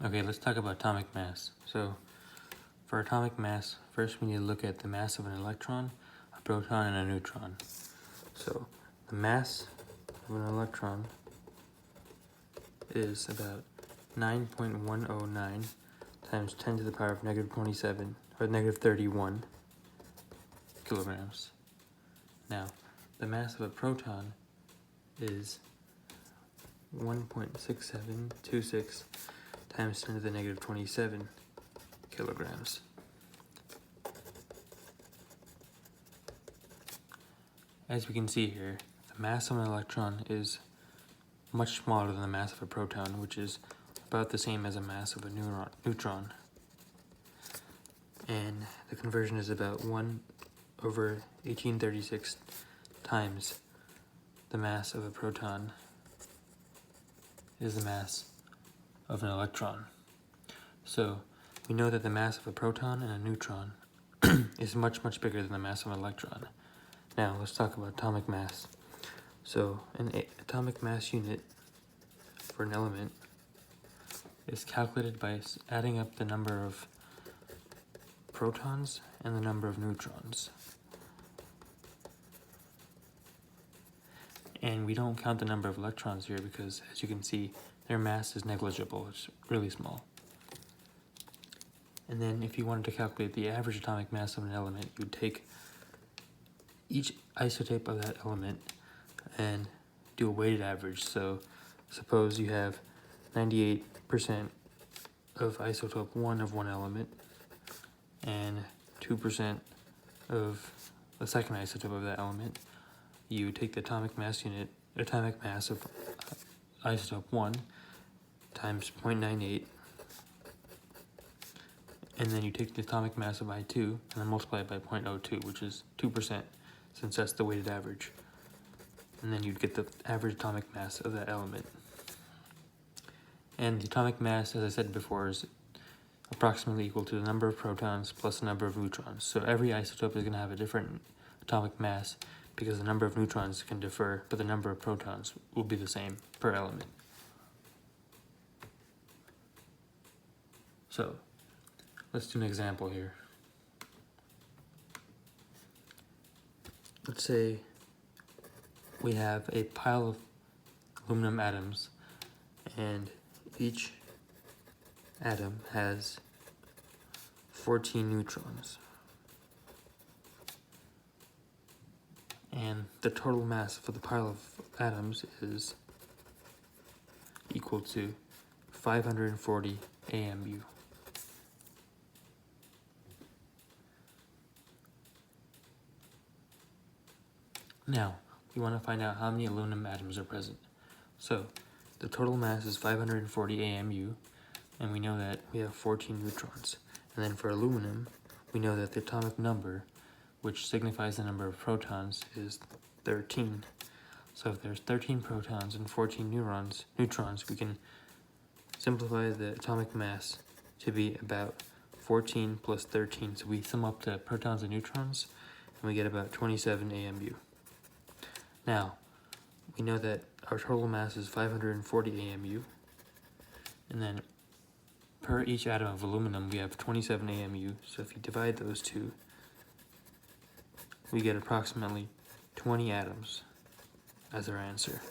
Okay, let's talk about atomic mass. So, for atomic mass, first we need to look at the mass of an electron, a proton, and a neutron. So, the mass of an electron is about 9.109 times 10 to the power of negative 27, or negative 31 kilograms. Now, the mass of a proton is 1.6726 times 10 to the negative 27 kilograms. As we can see here, the mass of an electron is much smaller than the mass of a proton, which is about the same as a mass of a neutron. And the conversion is about 1/1836 times the mass of a proton is the mass of an electron. So we know that the mass of a proton and a neutron is much bigger than the mass of an electron. Now let's talk about atomic mass. So an atomic mass unit for an element is calculated by adding up the number of protons and the number of neutrons. And we don't count the number of electrons here because, as you can see, their mass is negligible. It's really small. And then if you wanted to calculate the average atomic mass of an element, you'd take each isotope of that element and do a weighted average. So suppose you have 98% of isotope 1 of one element and 2% of the second isotope of that element. You take the atomic mass of isotope 1 times 0.98, and then you take the atomic mass of I2 and then multiply it by 0.02, which is 2%, since that's the weighted average. And then you'd get the average atomic mass of that element. And the atomic mass, as I said before, is approximately equal to the number of protons plus the number of neutrons. So every isotope is going to have a different atomic mass because the number of neutrons can differ, but the number of protons will be the same per element. So let's do an example here. Let's say we have a pile of aluminum atoms, and each atom has 14 neutrons. And the total mass for the pile of atoms is equal to 540 AMU. Now, we want to find out how many aluminum atoms are present. So, the total mass is 540 AMU, and we know that we have 14 neutrons. And then for aluminum, we know that the atomic number, which signifies the number of protons, is 13. So if there's 13 protons and 14 neutrons, we can simplify the atomic mass to be about 14 plus 13. So we sum up the protons and neutrons, and we get about 27 AMU. Now, we know that our total mass is 540 AMU, and then per each atom of aluminum, we have 27 AMU. So if you divide those two, we get approximately 20 atoms as our answer.